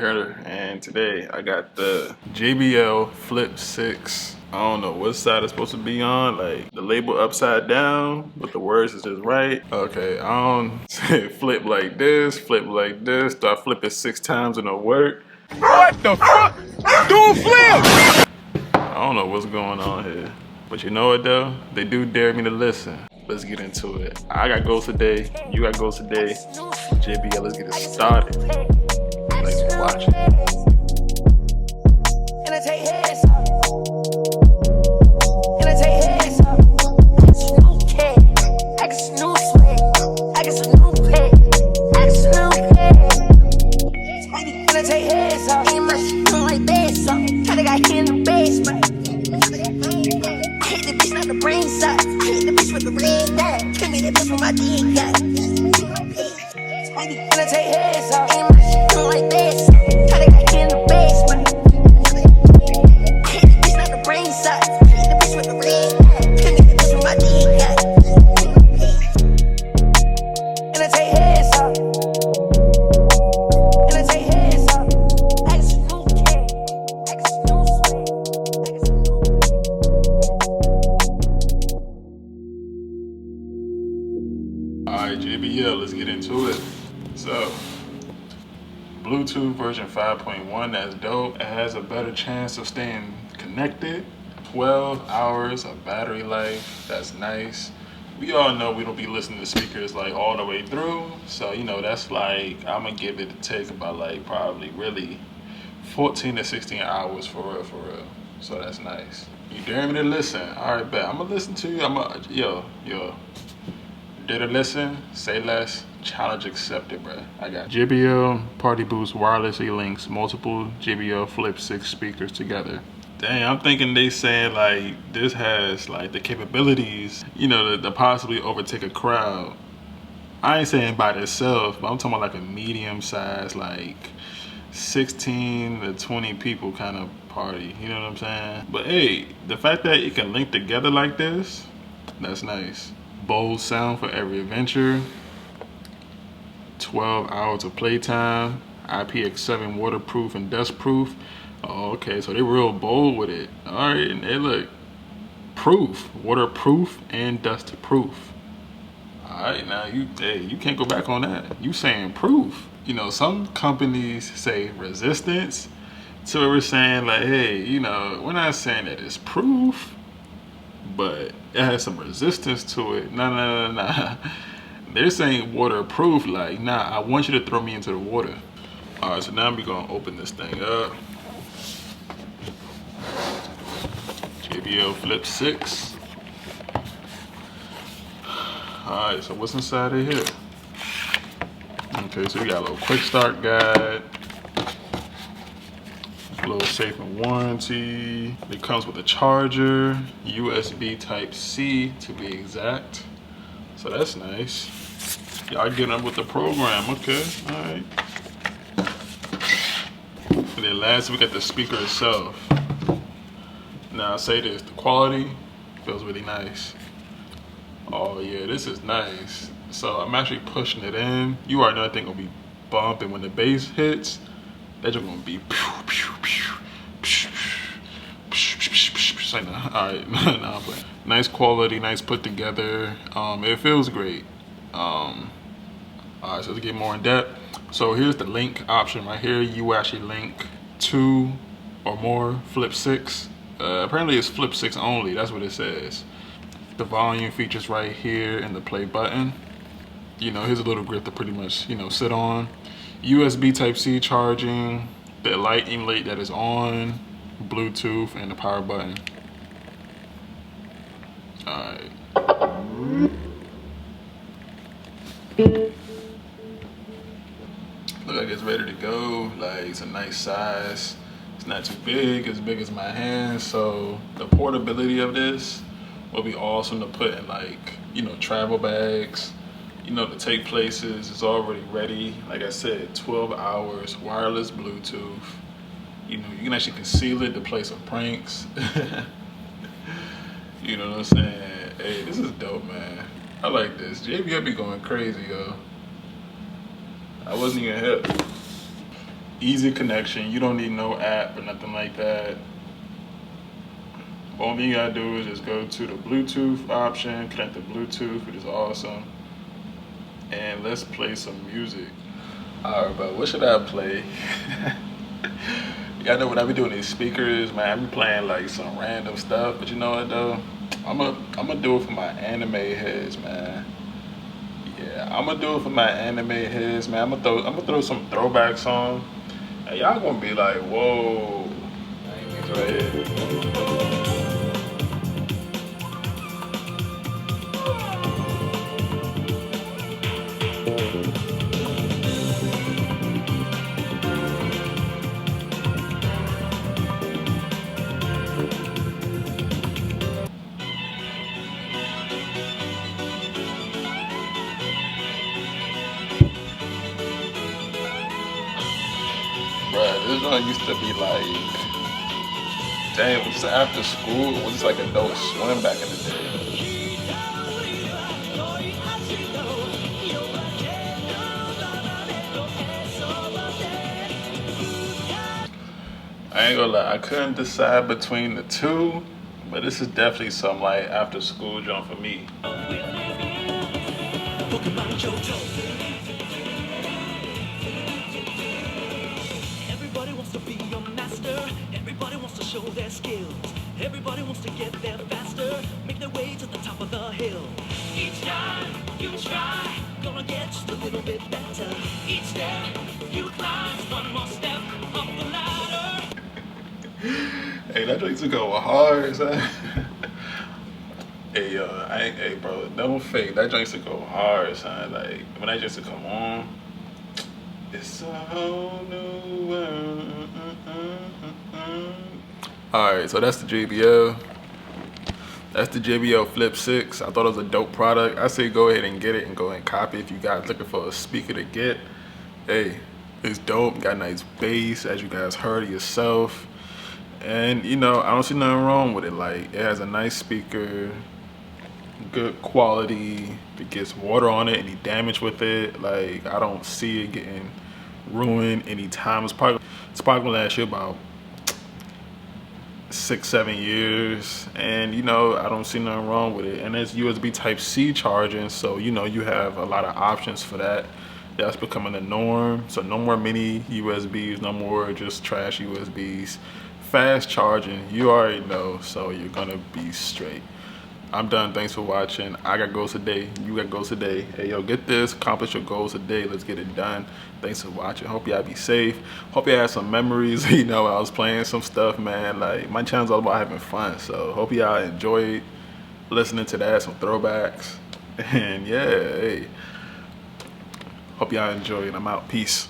here, and today I got the JBL Flip 6. I don't know what side it's supposed to be on, like the label upside down, but the words is just right. Okay, I don't say flip like this, do I flip it 6 times and it'll work? What the fuck? Do flip! I don't know what's going on here. But you know what though? They do dare me to listen. Let's get into it. I got goals today, you got goals today. JBL, let's get it started. Thanks for watching. Alright, JBL, let's get into it. So, Bluetooth version 5.1, that's dope. It has a better chance of staying connected. 12 hours of battery life, that's nice. We all know we don't be listening to speakers like all the way through. So, you know, that's like, I'm gonna give it a take about like probably really 14 to 16 hours for real, for real. So that's nice. You dare me to listen? Alright, bet. I'm gonna listen to you. Yo. Dare to listen, say less, challenge accepted, bro. I got JBL Party Boost wirelessly links multiple JBL Flip 6 speakers together. Dang, I'm thinking they saying like this has like the capabilities, you know, to possibly overtake a crowd. I ain't saying by itself, but I'm talking about like a medium size, like 16 to 20 people kind of party, you know what I'm saying? But hey, the fact that it can link together like this, that's nice. Bold sound for every adventure. 12 hours of playtime. IPX7 waterproof and dust proof. Oh, okay, so they real bold with it. All right, and they look proof, waterproof and dust proof. All right, now you can't go back on that. You saying proof. You know, some companies say resistance. So we're saying like, hey, you know, we're not saying that it's proof, but it has some resistance to it. Nah. They're saying waterproof, like, nah, I want you to throw me into the water. All right, so now we're gonna open this thing up. JBL Flip 6. All right, so what's inside of here? Okay, so we got a little quick start guide. A little safe and warranty. It comes with a charger, USB Type-C to be exact. So that's nice. Y'all get them with the program, okay, all right. And then last we got the speaker itself. Now I say this, the quality feels really nice. Oh yeah, this is nice. So I'm actually pushing it in. You already know that thing gonna be bumping when the bass hits. That's just gonna be like, alright, nah, but nice quality, nice put together. It feels great. Alright, so let's get more in depth. So here's the link option right here. You actually link 2 or more Flip 6. Apparently it's Flip 6 only, that's what it says. The volume features right here and the play button. You know, here's a little grip to pretty much, you know, sit on. USB Type-C charging, the light emulate that is on, Bluetooth, and the power button. Alright. Look like it's ready to go. Like, it's a nice size. It's not too big as my hand. So the portability of this will be awesome to put in, like, you know, travel bags, you know, to take places. It's already ready. Like I said, 12 hours, wireless Bluetooth. You know, you can actually conceal it to play some pranks. You know what I'm saying? Hey, this is dope, man. I like this. JBL be going crazy, yo. I wasn't even hip. Easy connection. You don't need no app or nothing like that. Only thing you gotta do is just go to the Bluetooth option, connect the Bluetooth, which is awesome. And let's play some music. Alright, but what should I play? Y'all know when I be doing these speakers, man, I be playing like some random stuff, but you know what though? I'm gonna do it for my anime heads, man. Yeah, I'm gonna do it for my anime heads, man. I'm gonna throw some throwbacks on. And y'all gonna be like, whoa. These right here. Bruh, this one used to be like, damn, was this after school? Or was this like Adult Swim back in the day? I ain't gonna lie, I couldn't decide between the two, but this is definitely some like after school jump for me. Everybody wants to be your master. Everybody wants to show their skills. Everybody wants to get there faster, make their way to the top of the hill. Each time you try, gonna get just a little bit better. Each step you climb, one more step up the ladder. Hey, that joint used to go hard, son. Hey, hey, bro, don't fake. That joint used to go hard, son. Like, when that used to come on, it's a whole new world. Alright, so that's the JBL. That's the JBL Flip 6. I thought it was a dope product. I say go ahead and get it and go and copy if you guys looking for a speaker to get. Hey, it's dope. Got a nice bass, as you guys heard it yourself. And you know, I don't see nothing wrong with it. Like, it has a nice speaker, good quality. If it gets water on it, any damage with it, like, I don't see it getting ruined anytime. It's probably gonna last you about 6-7 years, and you know, I don't see nothing wrong with it. And it's USB Type-C charging, so you know, you have a lot of options for that. That's becoming the norm. So no more mini USBs, no more just trash USBs. Fast charging, you already know, so you're gonna be straight. I'm done. Thanks for watching. I got goals today. You got goals today. Hey, yo, get this. Accomplish your goals today. Let's get it done. Thanks for watching. Hope y'all be safe. Hope y'all had some memories. You know, I was playing some stuff, man. Like, my channel's all about having fun. So, hope y'all enjoyed listening to that. Some throwbacks. And, yeah, hey. Hope y'all enjoyed. I'm out. Peace.